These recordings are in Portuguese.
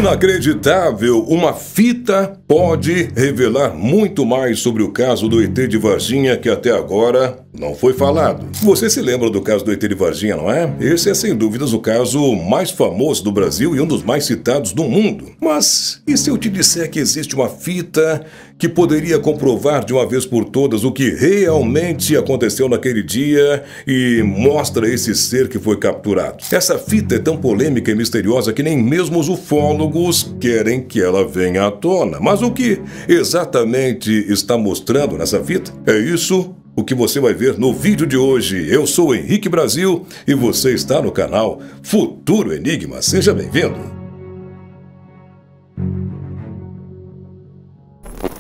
Inacreditável! Uma fita pode revelar muito mais sobre o caso do ET de Varginha que até agora não foi falado. Você se lembra do caso do ET de Varginha, não é? Esse é sem dúvidas o caso mais famoso do Brasil e um dos mais citados do mundo. Mas e se eu te disser que existe uma fita que poderia comprovar de uma vez por todas o que realmente aconteceu naquele dia e mostra esse ser que foi capturado? Essa fita é tão polêmica e misteriosa que nem mesmo os ufólogos querem que ela venha à tona. Mas o que exatamente está mostrando nessa fita? É isso o que você vai ver no vídeo de hoje. Eu sou o Henrique Brasil e você está no canal Futuro Enigma. Seja bem-vindo.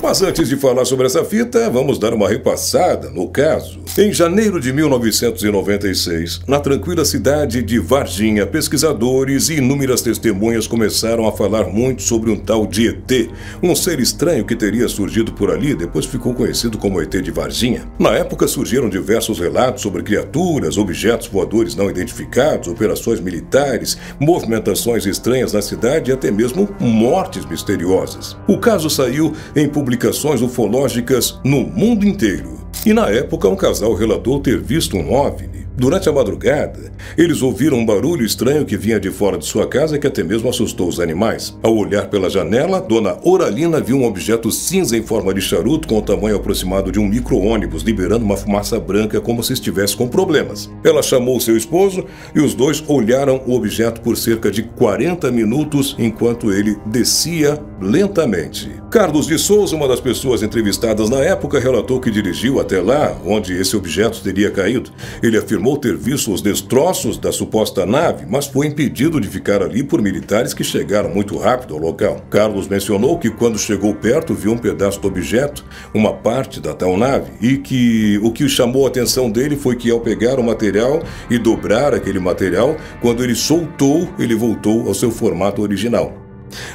Mas antes de falar sobre essa fita, vamos dar uma repassada no caso. Em janeiro de 1996, na tranquila cidade de Varginha, pesquisadores e inúmeras testemunhas começaram a falar muito sobre um tal de ET, um ser estranho que teria surgido por ali, depois ficou conhecido como ET de Varginha. Na época surgiram diversos relatos sobre criaturas, objetos voadores não identificados, operações militares, movimentações estranhas na cidade e até mesmo mortes misteriosas. O caso saiu em publicações ufológicas no mundo inteiro. E na época um casal relatou ter visto um OVNI. Durante a madrugada, eles ouviram um barulho estranho que vinha de fora de sua casa que até mesmo assustou os animais. Ao olhar pela janela, Dona Oralina viu um objeto cinza em forma de charuto com o tamanho aproximado de um micro-ônibus, liberando uma fumaça branca como se estivesse com problemas. Ela chamou seu esposo e os dois olharam o objeto por cerca de 40 minutos enquanto ele descia lentamente. Carlos de Souza, uma das pessoas entrevistadas na época, relatou que dirigiu até lá onde esse objeto teria caído. Ele afirmou ter visto os destroços da suposta nave, mas foi impedido de ficar ali por militares que chegaram muito rápido ao local. Carlos mencionou que quando chegou perto viu um pedaço do objeto, uma parte da tal nave, e que o que chamou a atenção dele foi que ao pegar o material e dobrar aquele material, quando ele soltou, ele voltou ao seu formato original.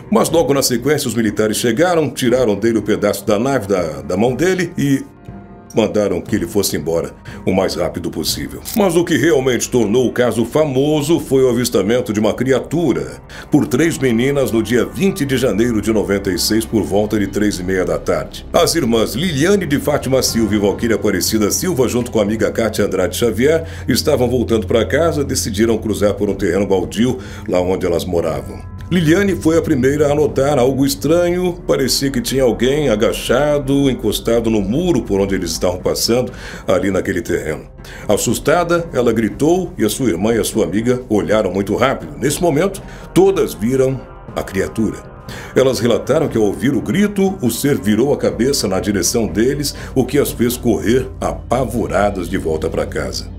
Mas logo na sequência os militares chegaram, tiraram dele o pedaço da nave da mão dele e mandaram que ele fosse embora o mais rápido possível. Mas o que realmente tornou o caso famoso foi o avistamento de uma criatura por 3 meninas no dia 20 de janeiro de 96 por volta de 3h30 da tarde. As irmãs Liliane de Fátima Silva e Valquíria Aparecida Silva, junto com a amiga Cátia Andrade Xavier, estavam voltando para casa, decidiram cruzar por um terreno baldio lá onde elas moravam. Liliane foi a primeira a notar algo estranho. Parecia que tinha alguém agachado, encostado no muro por onde eles estavam passando, ali naquele terreno. Assustada, ela gritou e a sua irmã e a sua amiga olharam muito rápido. Nesse momento, todas viram a criatura. Elas relataram que ao ouvir o grito, o ser virou a cabeça na direção deles, o que as fez correr apavoradas de volta para casa.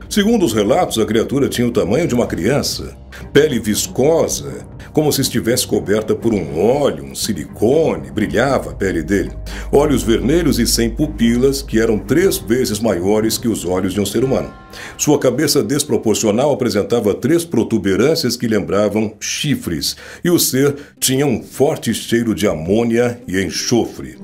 Segundo os relatos, a criatura tinha o tamanho de uma criança, pele viscosa, como se estivesse coberta por um óleo, um silicone, brilhava a pele dele. Olhos vermelhos e sem pupilas, que eram 3 vezes maiores que os olhos de um ser humano. Sua cabeça desproporcional apresentava 3 protuberâncias que lembravam chifres, e o ser tinha um forte cheiro de amônia e enxofre.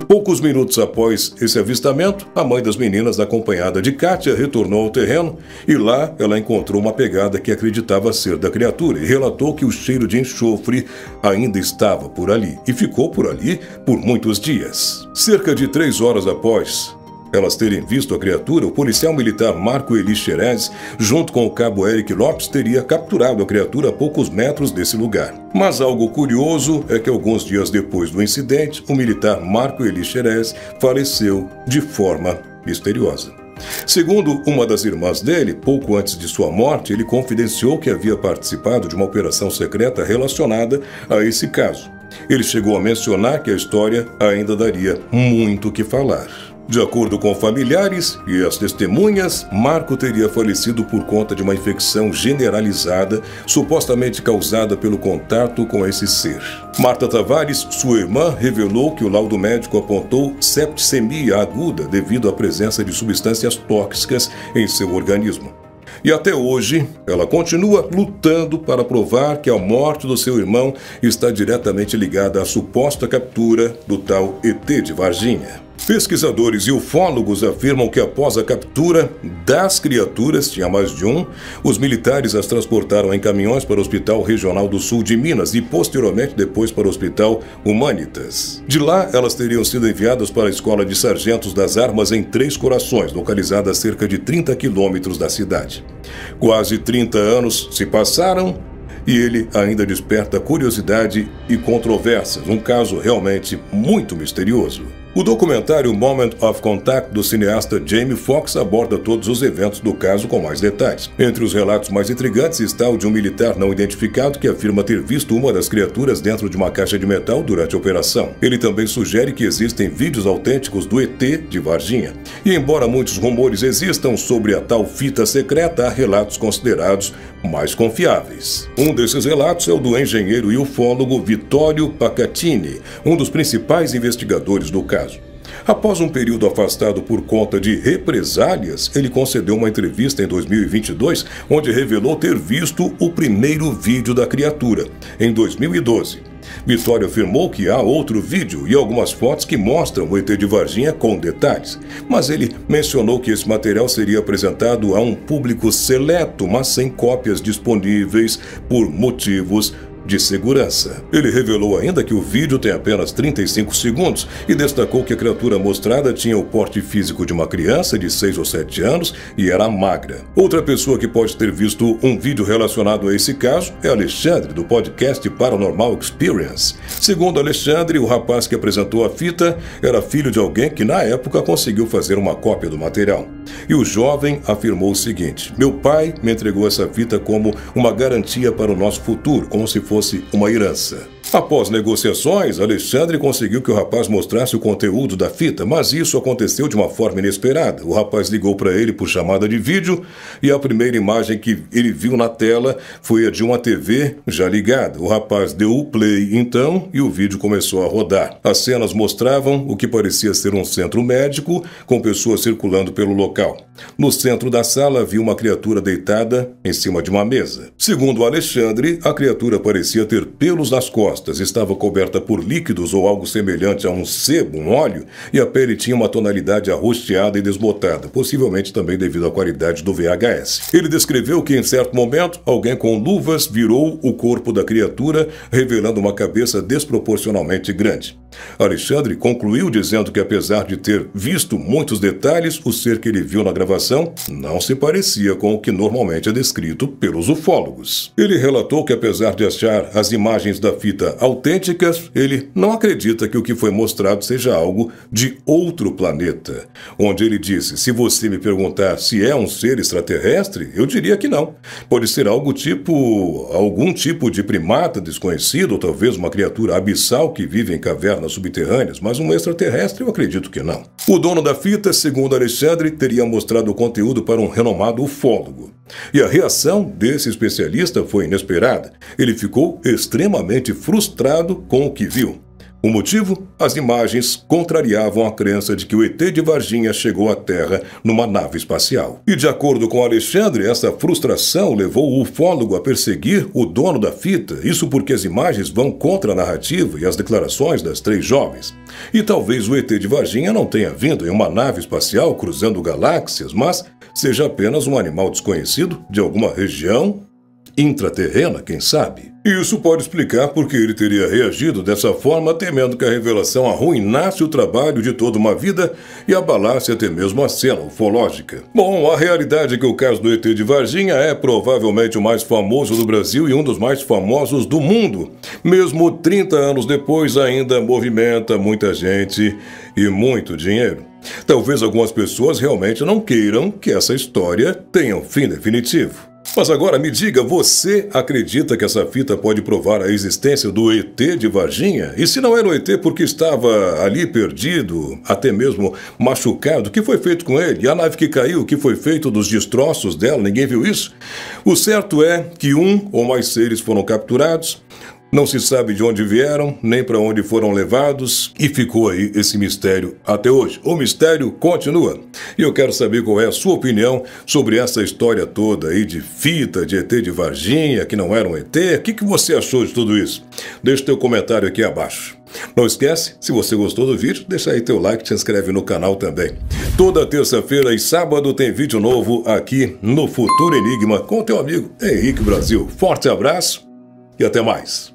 Poucos minutos após esse avistamento, a mãe das meninas, acompanhada de Cátia, retornou ao terreno e lá ela encontrou uma pegada que acreditava ser da criatura e relatou que o cheiro de enxofre ainda estava por ali e ficou por ali por muitos dias. Cerca de 3 horas após elas terem visto a criatura, o policial militar Marco Eli Xerez, junto com o cabo Eric Lopes, teria capturado a criatura a poucos metros desse lugar. Mas algo curioso é que alguns dias depois do incidente, o militar Marco Eli Xerez faleceu de forma misteriosa. Segundo uma das irmãs dele, pouco antes de sua morte, ele confidenciou que havia participado de uma operação secreta relacionada a esse caso. Ele chegou a mencionar que a história ainda daria muito o que falar. De acordo com familiares e as testemunhas, Marco teria falecido por conta de uma infecção generalizada, supostamente causada pelo contato com esse ser. Marta Tavares, sua irmã, revelou que o laudo médico apontou septicemia aguda devido à presença de substâncias tóxicas em seu organismo. E até hoje, ela continua lutando para provar que a morte do seu irmão está diretamente ligada à suposta captura do tal ET de Varginha. Pesquisadores e ufólogos afirmam que após a captura das criaturas, tinha mais de um, os militares as transportaram em caminhões para o Hospital Regional do Sul de Minas e posteriormente depois para o Hospital Humanitas. De lá, elas teriam sido enviadas para a Escola de Sargentos das Armas em Três Corações, localizada a cerca de 30 quilômetros da cidade. Quase 30 anos se passaram e ele ainda desperta curiosidade e controvérsias, um caso realmente muito misterioso. O documentário Moment of Contact do cineasta Jamie Foxx aborda todos os eventos do caso com mais detalhes. Entre os relatos mais intrigantes está o de um militar não identificado que afirma ter visto uma das criaturas dentro de uma caixa de metal durante a operação. Ele também sugere que existem vídeos autênticos do ET de Varginha. E embora muitos rumores existam sobre a tal fita secreta, há relatos considerados mais confiáveis. Um desses relatos é o do engenheiro e ufólogo Vittorio Pacatini, um dos principais investigadores do caso. Após um período afastado por conta de represálias, ele concedeu uma entrevista em 2022, onde revelou ter visto o primeiro vídeo da criatura, em 2012. Vittorio afirmou que há outro vídeo e algumas fotos que mostram o ET de Varginha com detalhes, mas ele mencionou que esse material seria apresentado a um público seleto, mas sem cópias disponíveis por motivos de segurança. Ele revelou ainda que o vídeo tem apenas 35 segundos e destacou que a criatura mostrada tinha o porte físico de uma criança de 6 ou 7 anos e era magra. Outra pessoa que pode ter visto um vídeo relacionado a esse caso é Alexandre, do podcast Paranormal Experience. Segundo Alexandre, o rapaz que apresentou a fita era filho de alguém que na época conseguiu fazer uma cópia do material. E o jovem afirmou o seguinte: meu pai me entregou essa fita como uma garantia para o nosso futuro, como se fosse uma herança. Após negociações, Alexandre conseguiu que o rapaz mostrasse o conteúdo da fita, mas isso aconteceu de uma forma inesperada. O rapaz ligou para ele por chamada de vídeo e a primeira imagem que ele viu na tela foi a de uma TV já ligada. O rapaz deu o play então e o vídeo começou a rodar. As cenas mostravam o que parecia ser um centro médico com pessoas circulando pelo local. No centro da sala havia uma criatura deitada em cima de uma mesa. Segundo Alexandre, a criatura parecia ter pelos nas costas, estava coberta por líquidos ou algo semelhante a um sebo, um óleo, e a pele tinha uma tonalidade arroxeada e desbotada, possivelmente também devido à qualidade do VHS. Ele descreveu que em certo momento, alguém com luvas virou o corpo da criatura, revelando uma cabeça desproporcionalmente grande. Alexandre concluiu dizendo que apesar de ter visto muitos detalhes, o ser que ele viu na gravação não se parecia com o que normalmente é descrito pelos ufólogos. Ele relatou que apesar de achar as imagens da fita autênticas, ele não acredita que o que foi mostrado seja algo de outro planeta. Onde ele disse: se você me perguntar se é um ser extraterrestre, eu diria que não. Pode ser algum tipo de primata desconhecido, ou talvez uma criatura abissal que vive em cavernas subterrâneas, mas um extraterrestre eu acredito que não. O dono da fita, segundo Alexandre, teria mostrado o conteúdo para um renomado ufólogo. E a reação desse especialista foi inesperada. Ele ficou extremamente frustrado com o que viu. O motivo? As imagens contrariavam a crença de que o ET de Varginha chegou à Terra numa nave espacial. E de acordo com Alexandre, essa frustração levou o ufólogo a perseguir o dono da fita, isso porque as imagens vão contra a narrativa e as declarações das três jovens. E talvez o ET de Varginha não tenha vindo em uma nave espacial cruzando galáxias, mas seja apenas um animal desconhecido de alguma região intraterrena, quem sabe? Isso pode explicar porque ele teria reagido dessa forma, temendo que a revelação arruinasse o trabalho de toda uma vida e abalasse até mesmo a cena ufológica. Bom, a realidade é que o caso do ET de Varginha é provavelmente o mais famoso do Brasil e um dos mais famosos do mundo. Mesmo 30 anos depois, ainda movimenta muita gente e muito dinheiro. Talvez algumas pessoas realmente não queiram que essa história tenha um fim definitivo. Mas agora me diga, você acredita que essa fita pode provar a existência do ET de Varginha? E se não era o ET porque estava ali perdido, até mesmo machucado, o que foi feito com ele? E a nave que caiu, o que foi feito dos destroços dela? Ninguém viu isso? O certo é que um ou mais seres foram capturados. Não se sabe de onde vieram, nem para onde foram levados, e ficou aí esse mistério até hoje. O mistério continua. E eu quero saber qual é a sua opinião sobre essa história toda aí de fita, de ET de Varginha, que não era um ET. O que você achou de tudo isso? Deixe teu comentário aqui abaixo. Não esquece, se você gostou do vídeo, deixa aí teu like e te inscreve no canal também. Toda terça-feira e sábado tem vídeo novo aqui no Futuro Enigma com teu amigo Henrique Brasil. Forte abraço e até mais.